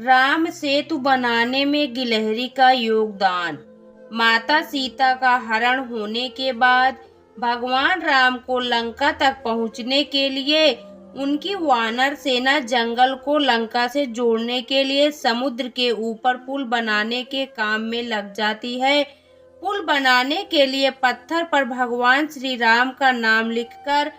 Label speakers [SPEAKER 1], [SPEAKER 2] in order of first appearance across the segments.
[SPEAKER 1] राम सेतु बनाने में गिलहरी का योगदान। माता सीता का हरण होने के बाद भगवान राम को लंका तक पहुंचने के लिए उनकी वानर सेना जंगल को लंका से जोड़ने के लिए समुद्र के ऊपर पुल बनाने के काम में लग जाती है। पुल बनाने के लिए पत्थर पर भगवान श्री राम का नाम लिखकर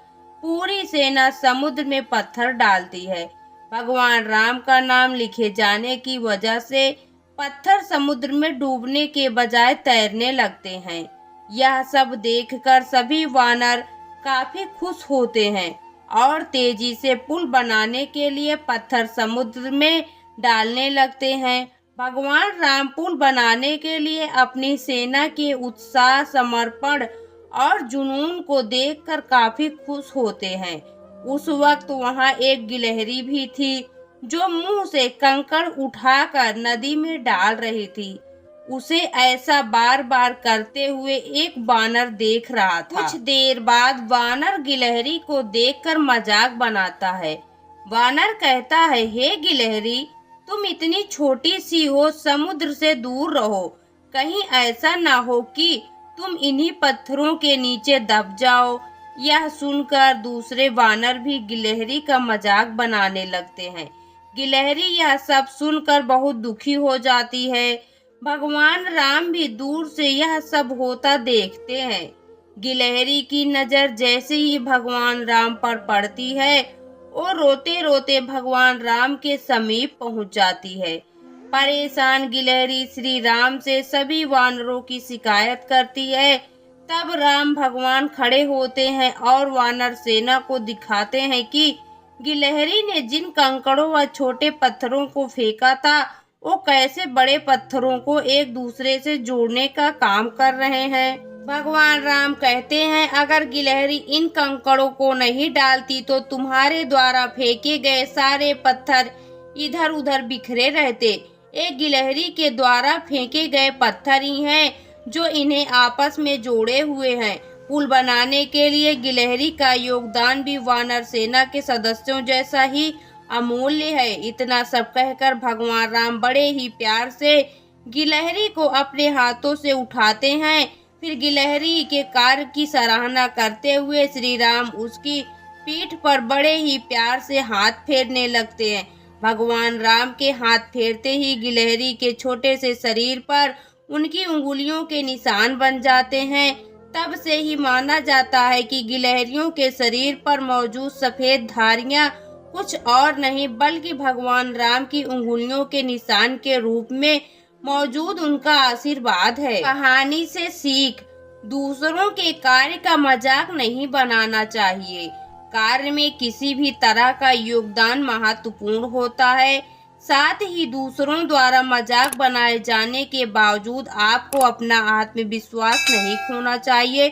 [SPEAKER 1] पूरी सेना समुद्र में पत्थर डालती है। भगवान राम का नाम लिखे जाने की वजह से पत्थर समुद्र में डूबने के बजाय तैरने लगते हैं। यह सब देखकर सभी वानर काफी खुश होते हैं और तेजी से पुल बनाने के लिए पत्थर समुद्र में डालने लगते हैं। भगवान राम पुल बनाने के लिए अपनी सेना के उत्साह, समर्पण और जुनून को देखकर काफी खुश होते हैं। उस वक्त वहां एक गिलहरी भी थी जो मुंह से कंकड़ उठाकर नदी में डाल रही थी। उसे ऐसा बार बार करते हुए एक वानर देख रहा था। कुछ देर बाद वानर गिलहरी को देखकर मजाक बनाता है। वानर कहता है, हे गिलहरी, तुम इतनी छोटी सी हो, समुद्र से दूर रहो। कहीं ऐसा ना हो कि तुम इन्हीं पत्थरों के नीचे दब जाओ। यह सुनकर दूसरे वानर भी गिलहरी का मजाक बनाने लगते हैं। गिलहरी यह सब सुनकर बहुत दुखी हो जाती है। भगवान राम भी दूर से यह सब होता देखते हैं। गिलहरी की नजर जैसे ही भगवान राम पर पड़ती है, वो रोते रोते भगवान राम के समीप पहुंच जाती है। परेशान गिलहरी श्री राम से सभी वानरों की शिकायत करती है। तब राम भगवान खड़े होते हैं और वानर सेना को दिखाते हैं कि गिलहरी ने जिन कंकड़ों व छोटे पत्थरों को फेंका था, वो कैसे बड़े पत्थरों को एक दूसरे से जोड़ने का काम कर रहे हैं। भगवान राम कहते हैं, अगर गिलहरी इन कंकड़ों को नहीं डालती तो तुम्हारे द्वारा फेंके गए सारे पत्थर इधर उधर बिखरे रहते। एक गिलहरी के द्वारा फेंके गए पत्थर ही हैं जो इन्हें आपस में जोड़े हुए हैं। पुल बनाने के लिए गिलहरी का योगदान भी वानर सेना के सदस्यों जैसा ही अमूल्य है। इतना सब कहकर भगवान राम बड़े ही प्यार से गिलहरी को अपने हाथों से उठाते हैं। फिर गिलहरी के कार्य की सराहना करते हुए श्री राम उसकी पीठ पर बड़े ही प्यार से हाथ फेरने लगते हैं। भगवान राम के हाथ फेरते ही गिलहरी के छोटे से शरीर पर उनकी उंगलियों के निशान बन जाते हैं। तब से ही माना जाता है कि गिलहरियों के शरीर पर मौजूद सफेद धारियां कुछ और नहीं बल्कि भगवान राम की उंगलियों के निशान के रूप में मौजूद उनका आशीर्वाद है। कहानी से सीख, दूसरों के कार्य का मजाक नहीं बनाना चाहिए। कार्य में किसी भी तरह का योगदान महत्वपूर्ण होता है। साथ ही दूसरों द्वारा मजाक बनाए जाने के बावजूद आपको अपना आत्मविश्वास नहीं खोना चाहिए।